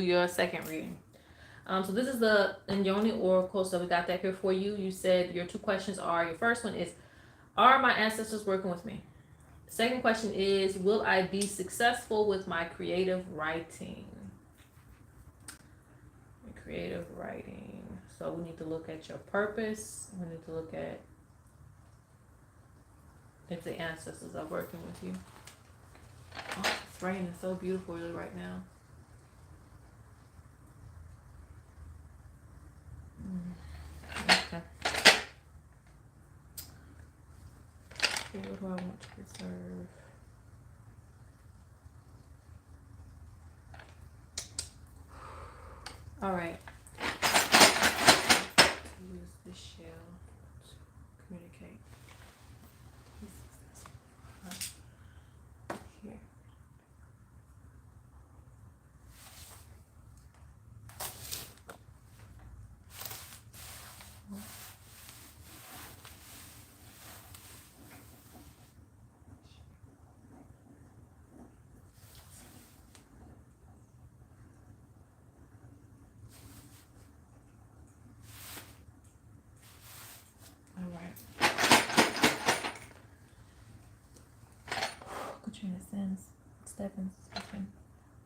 your second reading. So this is the Inyoni Oracle. So we got that here for you. You said your two questions are, your first one is, are my ancestors working with me? Second question is, will I be successful with my creative writing? Creative writing. So we need to look at your purpose. We need to look at if the ancestors are working with you. Oh, it's raining so beautiful right now. Okay. Okay, what do I want to preserve? All right. Use this shell to communicate. Here. All right. Katrina sends Stephens speaking.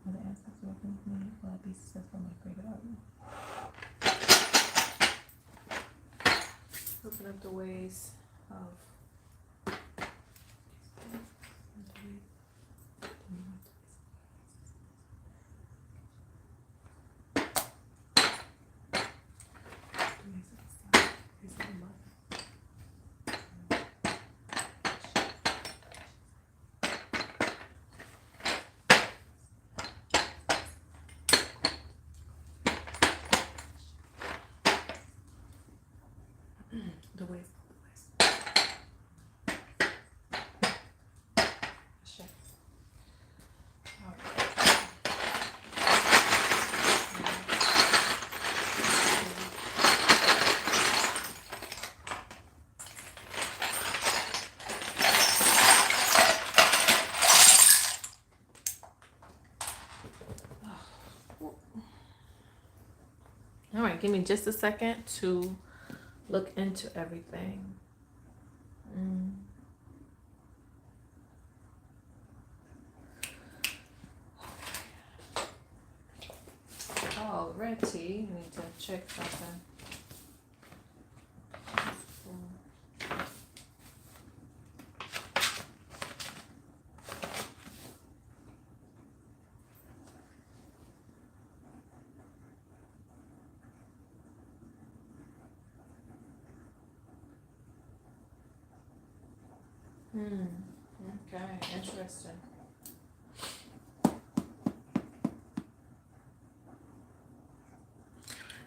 Are the ancestors working with me? Will I be successful in my creative art? Open up the ways of the ways. All right, give me just a second to look into everything. Alrighty, I need to check something. Okay, interesting.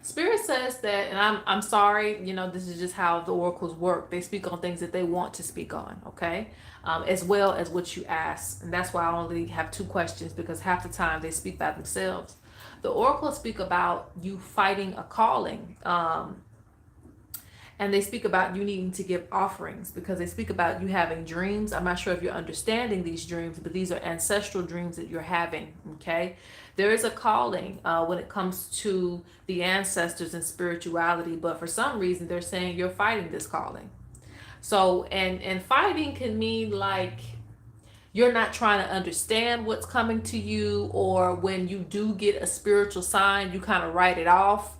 Spirit says that, and I'm sorry, this is just how the oracles work. They speak on things that they want to speak on, okay? As well as what you ask. And that's why I only have two questions, because half the time they speak by themselves. The oracles speak about you fighting a calling. And they speak about you needing to give offerings, because they speak about you having dreams. I'm not sure if you're understanding these dreams, but these are ancestral dreams that you're having, okay? There is a calling when it comes to the ancestors and spirituality, but for some reason they're saying you're fighting this calling. So, and fighting can mean like you're not trying to understand what's coming to you, or when you do get a spiritual sign, you kind of write it off.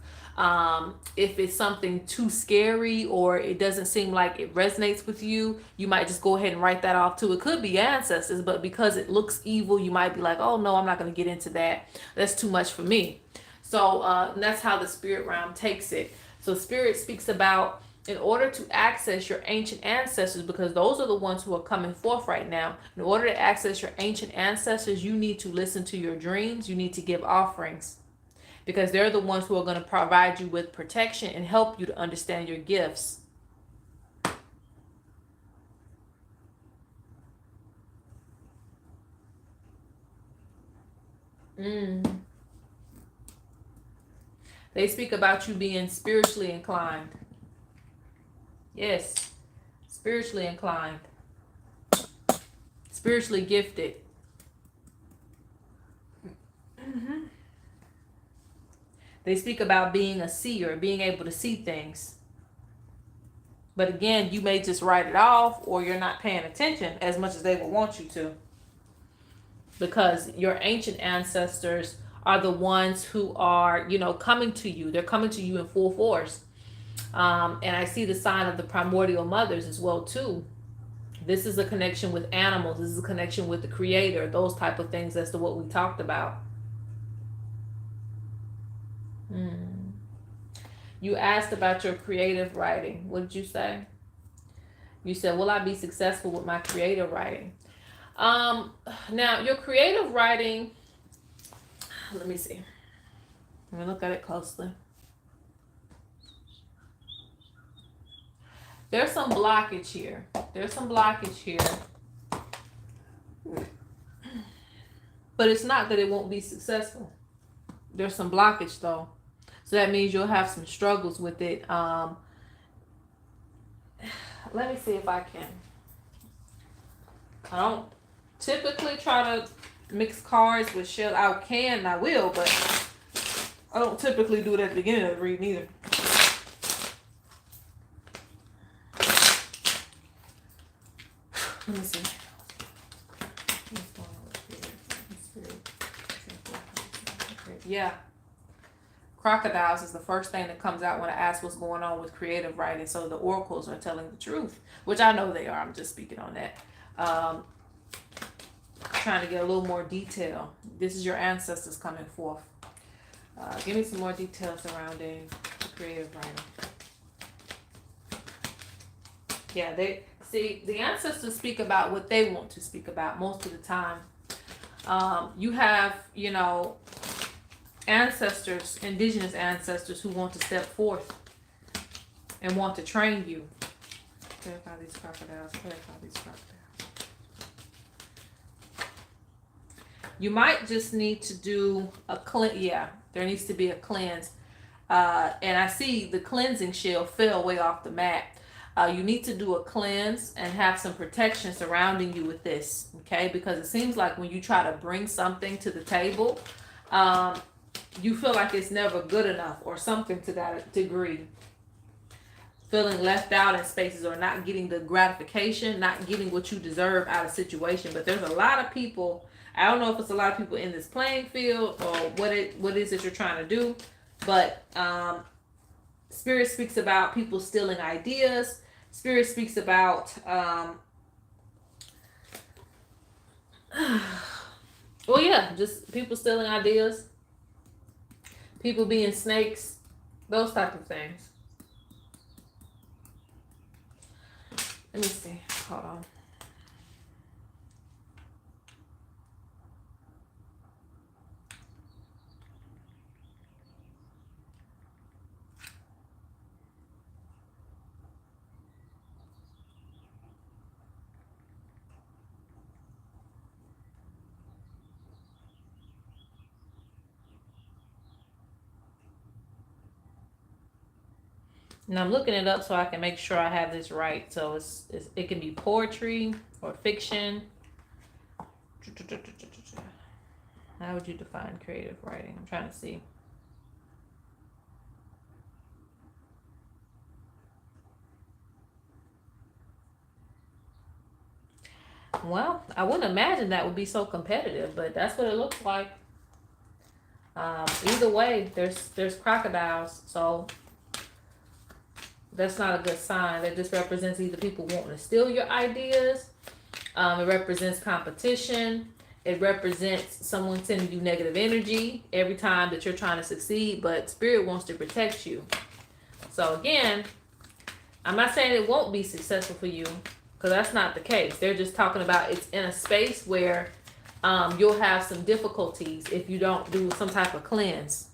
If it's something too scary or it doesn't seem like it resonates with you, you might just go ahead and write that off too. It could be ancestors, but because it looks evil, you might be like, oh no, I'm not going to get into that. That's too much for me. So that's how the spirit realm takes it. So spirit speaks about, in order to access your ancient ancestors, because those are the ones who are coming forth right now, in order to access your ancient ancestors, you need to listen to your dreams. You need to give offerings, because they're the ones who are going to provide you with protection and help you to understand your gifts. They speak about you being spiritually inclined. Yes, spiritually inclined, spiritually gifted. They speak about being a seer, being able to see things. But again, you may just write it off, or you're not paying attention as much as they would want you to. Because your ancient ancestors are the ones who are, coming to you. They're coming to you in full force. And I see the sign of the primordial mothers as well too. This is a connection with animals. This is a connection with the creator. Those type of things as to what we talked about. You asked about your creative writing. What did you say? You said, will I be successful with my creative writing? Now, your creative writing, let me see. Let me look at it closely. There's some blockage here. But it's not that it won't be successful. There's some blockage though. So that means you'll have some struggles with it. Let me see if I can. I don't typically try to mix cards with shell. I can and I will, but I don't typically do it at the beginning of the reading either. Let me see. Yeah. Crocodiles is the first thing that comes out when I ask what's going on with creative writing. So the oracles are telling the truth, which I know they are. I'm just speaking on that. Trying to get a little more detail. This is your ancestors coming forth. Give me some more details surrounding creative writing. Yeah, the ancestors speak about what they want to speak about most of the time. You have, ancestors, indigenous ancestors who want to step forth and want to train you. Clarify these crocodiles. You might just need to do a cleanse. Yeah, there needs to be a cleanse. And I see the cleansing shell fell way off the mat. You need to do a cleanse and have some protection surrounding you with this, okay? Because it seems like when you try to bring something to the table, you feel like it's never good enough or something to that degree. Feeling left out in spaces or not getting the gratification, not getting what you deserve out of situation. But there's a lot of people, I don't know if it's a lot of people in this playing field or what is it you're trying to do, but Spirit speaks about people stealing ideas. Spirit speaks about well, yeah, just people stealing ideas, people being snakes, those type of things. Let me see. Hold on. And I'm looking it up so I can make sure I have this right. So it can be poetry or fiction. How would you define creative writing? I'm trying to see. Well, I wouldn't imagine that would be so competitive, but that's what it looks like. Either way, there's crocodiles, so that's not a good sign. That just represents either people wanting to steal your ideas. It represents competition. It represents someone sending you negative energy every time that you're trying to succeed, but Spirit wants to protect you. So again, I'm not saying it won't be successful for you, because that's not the case. They're just talking about it's in a space where you'll have some difficulties if you don't do some type of cleanse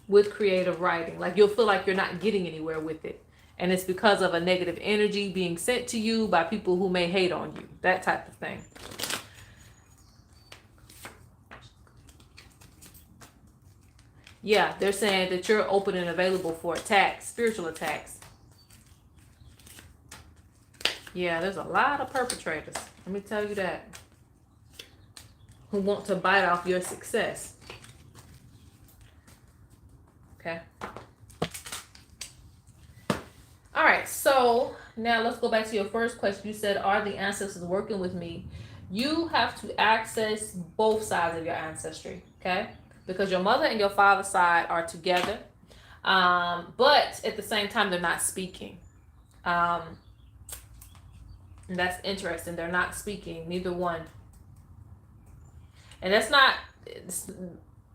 with creative writing. Like you'll feel like you're not getting anywhere with it. And it's because of a negative energy being sent to you by people who may hate on you. That type of thing. Yeah, they're saying that you're open and available for attacks, spiritual attacks. Yeah, there's a lot of perpetrators. Let me tell you that. who want to bite off your success. Okay. All right. So now let's go back to your first question. You said, are the ancestors working with me? You have to access both sides of your ancestry. Okay. Because your mother and your father's side are together. But at the same time, they're not speaking. And that's interesting. They're not speaking, neither one. And that's not,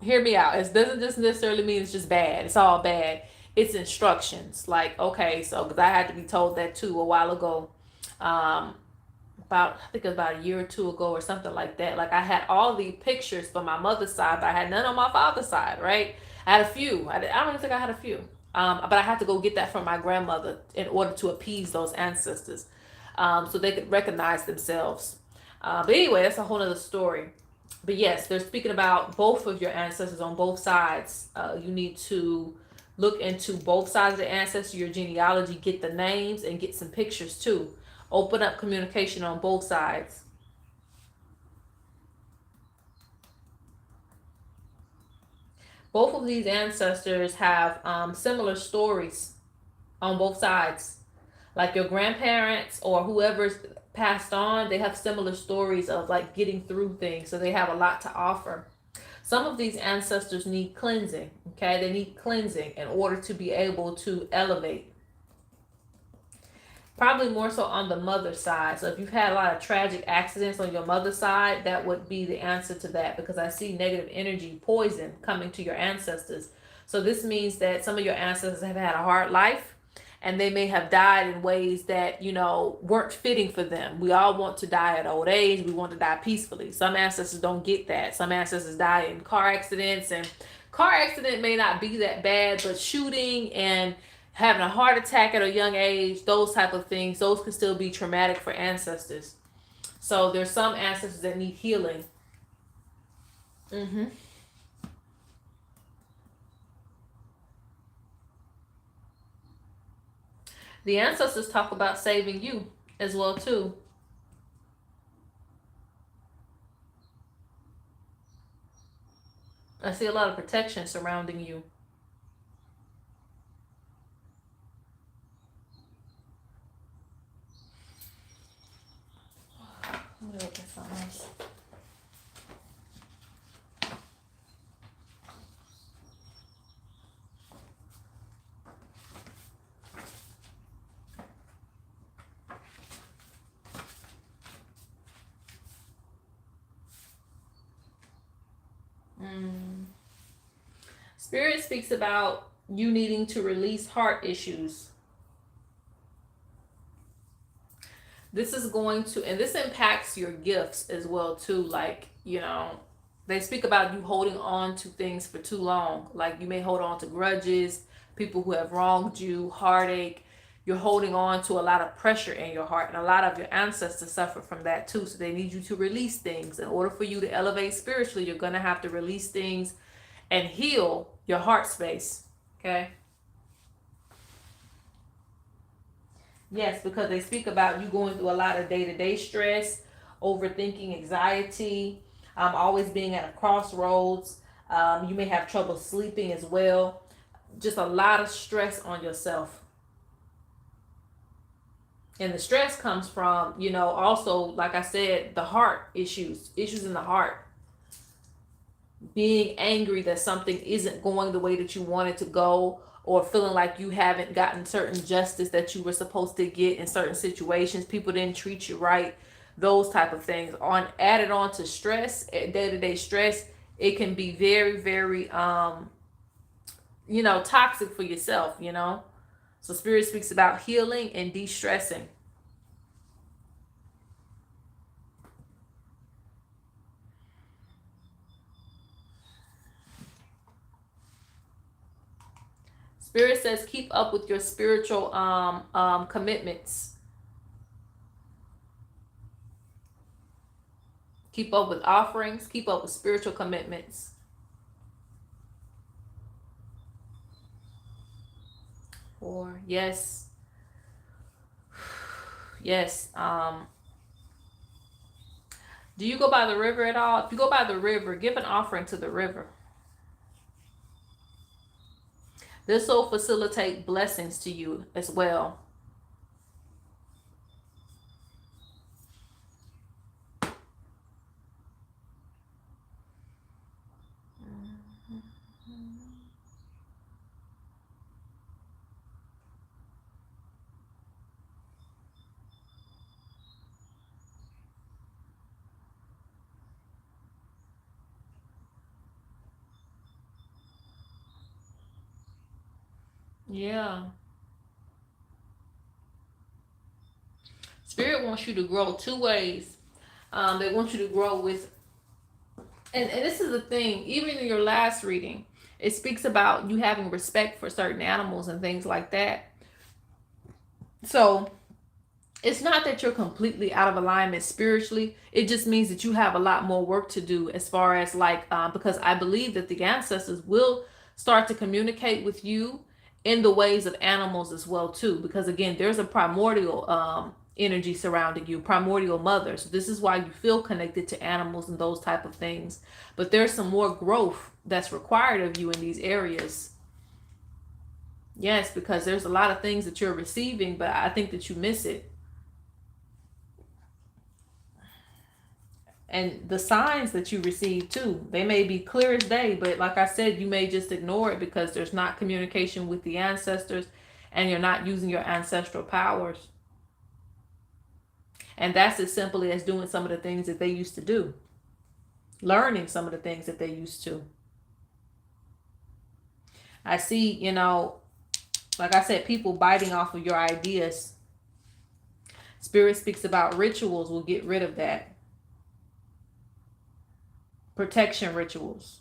hear me out. It doesn't just necessarily mean it's just bad. It's all bad. It's instructions. Like, okay, so because I had to be told that too a while ago. About, I think it was about a year or two ago or something like that. Like I had all the pictures from my mother's side, but I had none on my father's side, right? I had a few. I don't even think I had a few. But I had to go get that from my grandmother in order to appease those ancestors, so they could recognize themselves. But anyway, that's a whole other story. But yes, they're speaking about both of your ancestors on both sides. You need to look into both sides of the ancestry, your genealogy, get the names, and get some pictures too. Open up communication on both sides. Both of these ancestors have similar stories on both sides. Like your grandparents or whoever's passed on, they have similar stories of like getting through things. So they have a lot to offer. Some of these ancestors need cleansing. Okay, they need cleansing in order to be able to elevate. Probably more so on the mother's side. So if you've had a lot of tragic accidents on your mother's side, that would be the answer to that, because I see negative energy, poison coming to your ancestors. So this means that some of your ancestors have had a hard life, and they may have died in ways that, weren't fitting for them. We all want to die at old age. We want to die peacefully. Some ancestors don't get that. Some ancestors die in car accidents, and car accident may not be that bad, but shooting and having a heart attack at a young age, those type of things, those could still be traumatic for ancestors. So there's some ancestors that need healing. Mm-hmm. The ancestors talk about saving you as well too. I see a lot of protection surrounding you. Let me look at something else. Spirit speaks about you needing to release heart issues. This is going to, and this impacts your gifts as well too. Like, they speak about you holding on to things for too long. Like you may hold on to grudges, people who have wronged you, heartache. You're holding on to a lot of pressure in your heart, and a lot of your ancestors suffer from that too. So they need you to release things. In order for you to elevate spiritually, you're going to have to release things and heal your heart space. Okay? Yes, because they speak about you going through a lot of day-to-day stress, overthinking, anxiety, always being at a crossroads. You may have trouble sleeping as well. Just a lot of stress on yourself. And the stress comes from, also, like I said, the heart issues in the heart. Being angry that something isn't going the way that you want it to go, or feeling like you haven't gotten certain justice that you were supposed to get in certain situations. People didn't treat you right. Those type of things added on to stress, day-to-day stress. It can be very, very, toxic for yourself, So Spirit speaks about healing and de-stressing. Spirit says keep up with your spiritual commitments. Keep up with offerings. Keep up with spiritual commitments. Or yes. Yes. Do you go by the river at all? If you go by the river, give an offering to the river. This will facilitate blessings to you as well. Yeah. Spirit wants you to grow two ways. They want you to grow with, and this is the thing, even in your last reading, it speaks about you having respect for certain animals and things like that. So it's not that you're completely out of alignment spiritually. It just means that you have a lot more work to do as far as like, because I believe that the ancestors will start to communicate with you in the ways of animals as well too. Because again, there's a primordial energy surrounding you, primordial mother. So this is why you feel connected to animals and those type of things. But there's some more growth that's required of you in these areas. Yes, because there's a lot of things that you're receiving, but I think that you miss it. And the signs that you receive too, they may be clear as day, but like I said, you may just ignore it because there's not communication with the ancestors and you're not using your ancestral powers. And that's as simply as doing some of the things that they used to do, learning some of the things that they used to. I see, you know, like I said, people biting off of your ideas. Spirit speaks about rituals will get rid of that. Protection rituals.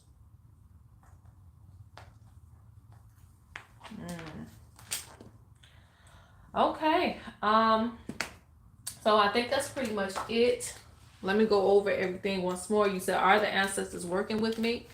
Okay. So I think that's pretty much it. Let me go over everything once more. You said, are the ancestors working with me?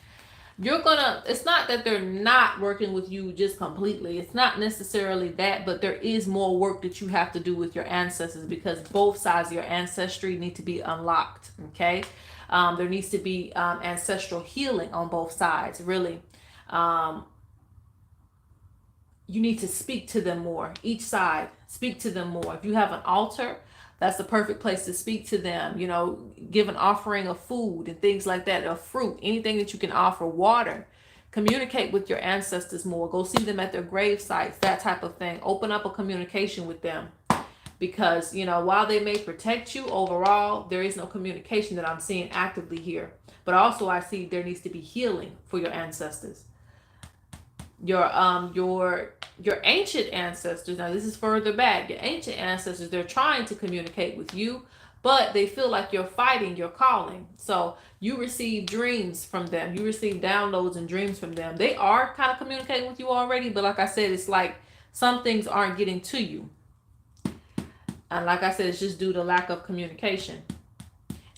You're gonna, it's not that they're not working with you just completely. It's not necessarily that, but there is more work that you have to do with your ancestors because both sides of your ancestry need to be unlocked. Okay. There needs to be ancestral healing on both sides, really. You need to speak to them more. Each side, speak to them more. If you have an altar, that's the perfect place to speak to them. You know, give an offering of food and things like that, of fruit, anything that you can offer, water. Communicate with your ancestors more. Go see them at their grave sites, that type of thing. Open up a communication with them. Because, you know, while they may protect you overall, there is no communication that I'm seeing actively here. But also I see there needs to be healing for your ancestors. Your ancient ancestors, now this is further back, your ancient ancestors, they're trying to communicate with you, but they feel like you're fighting your calling. So you receive dreams from them, you receive downloads and dreams from them. They are kind of communicating with you already, but like I said, it's like some things aren't getting to you. And like I said, it's just due to lack of communication.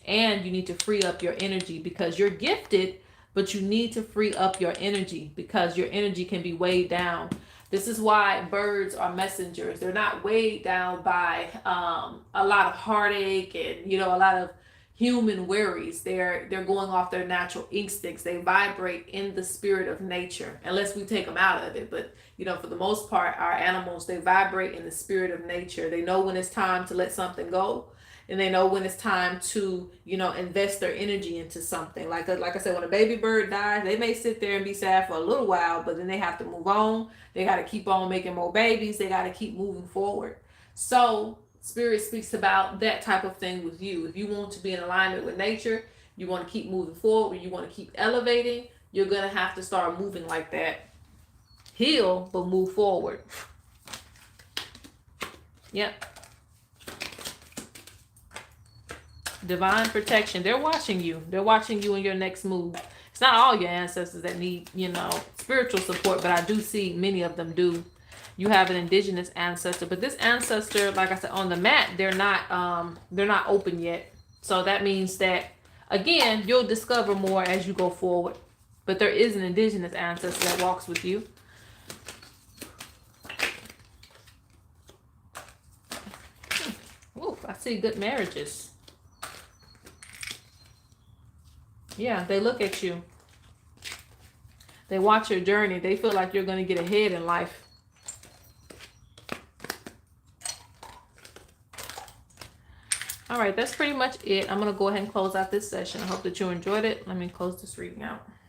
And you need to free up your energy because you're gifted, but you need to free up your energy because your energy can be weighed down. This is why birds are messengers. They're not weighed down by a lot of heartache and, you know, a lot of human worries. They're going off their natural instincts. They vibrate in the spirit of nature, unless we take them out of it. But, you know, for the most part, our animals, they vibrate in the spirit of nature. They know when it's time to let something go. And they know when it's time to, you know, invest their energy into something. Like I said, when a baby bird dies, they may sit there and be sad for a little while, but then they have to move on. They got to keep on making more babies. They got to keep moving forward. So Spirit speaks about that type of thing with you. If you want to be in alignment with nature, you want to keep moving forward, you want to keep elevating, you're going to have to start moving like that. Heal, but move forward. Yep. Divine protection. They're watching you. They're watching you in your next move. It's not all your ancestors that need, you know, spiritual support, but I do see many of them do. You have an indigenous ancestor, but this ancestor, like I said, on the mat, they're not open yet. So that means that, again, you'll discover more as you go forward. But there is an indigenous ancestor that walks with you. Ooh, I see good marriages. Yeah, they look at you. They watch your journey. They feel like you're going to get ahead in life. All right, that's pretty much it. I'm going to go ahead and close out this session. I hope that you enjoyed it. Let me close this reading out.